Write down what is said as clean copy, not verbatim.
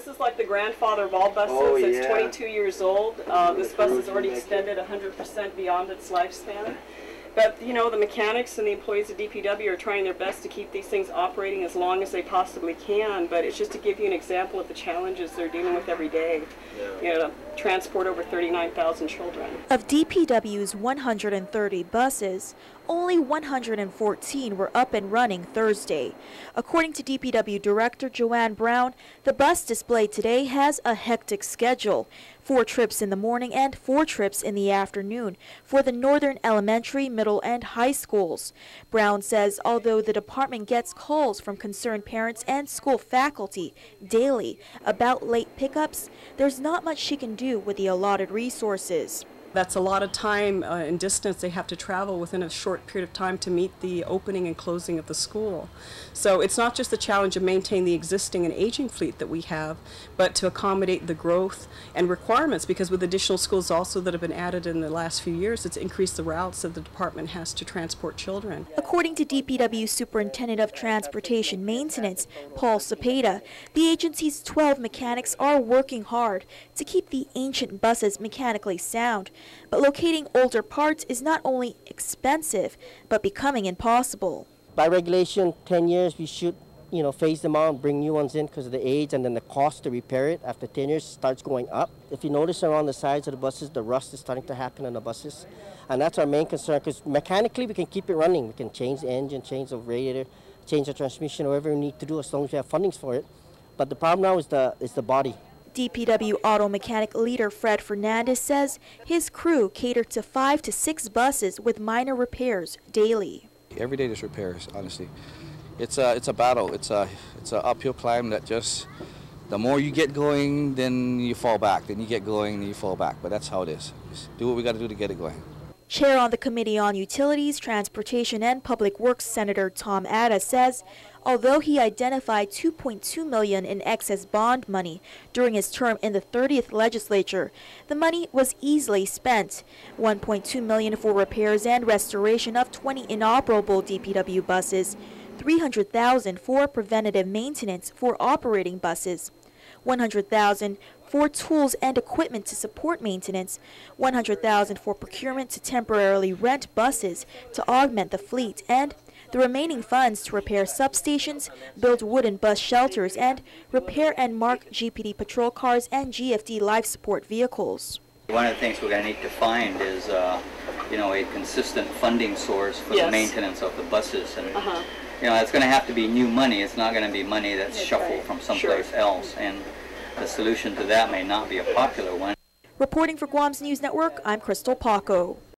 is like the grandfather of all buses. Oh, It's yeah. 22 years old. This bus has already extended 100% beyond its lifespan. But, you know, the mechanics and the employees of DPW are trying their best to keep these things operating as long as they possibly can. But it's just to give you an example of the challenges they're dealing with every day. You know, to transport over 39,000 children. Of DPW's 130 buses, only 114 were up and running Thursday. According to DPW Director Joanne Brown, the bus display today has a hectic schedule. 4 trips in the morning and 4 trips in the afternoon for the northern elementary, middle, and high schools. Brown says although the department gets calls from concerned parents and school faculty daily about late pickups, there's not much she can do with the allotted resources. That's a lot of time and distance they have to travel within a short period of time to meet the opening and closing of the school. So it's not just the challenge of maintaining the existing and aging fleet that we have, but to accommodate the growth and requirements, because with additional schools also that have been added in the last few years, it's increased the routes that the department has to transport children. According to DPW Superintendent of Transportation Maintenance, Paul Cepeda, the agency's 12 mechanics are working hard to keep the ancient buses mechanically sound. But locating older parts is not only expensive, but becoming impossible. By regulation, 10 years, we should, phase them out and bring new ones in because of the age, and then the cost to repair it after 10 years starts going up. If you notice around the sides of the buses, the rust is starting to happen on the buses. And that's our main concern, because mechanically we can keep it running. We can change the engine, change the radiator, change the transmission, whatever we need to do as long as we have fundings for it. But the problem now is the body. DPW auto mechanic leader Fred Fernandez says his crew cater to 5 to 6 buses with minor repairs daily. Every day there's repairs, honestly. It's a battle. It's an uphill climb that just, the more you get going, then you fall back. Then you get going, then you fall back. But that's how it is. Just do what we got to do to get it going. Chair on the Committee on Utilities, Transportation and Public Works, Senator Tom Atta says although he identified $2.2 million in excess bond money during his term in the 30th legislature, the money was easily spent. $1.2 million for repairs and restoration of 20 inoperable DPW buses, $300,000 for preventative maintenance for operating buses, $100,000 for tools and equipment to support maintenance, $100,000 for procurement to temporarily rent buses to augment the fleet, and the remaining funds to repair substations, build wooden bus shelters, and repair and mark GPD patrol cars and GFD life support vehicles. One of the things we're going to need to find is, a consistent funding source for the maintenance of the buses, and it's going to have to be new money. It's not going to be money that's shuffled from someplace else, and the solution to that may not be a popular one. Reporting for Guam's News Network, I'm Crystal Paco.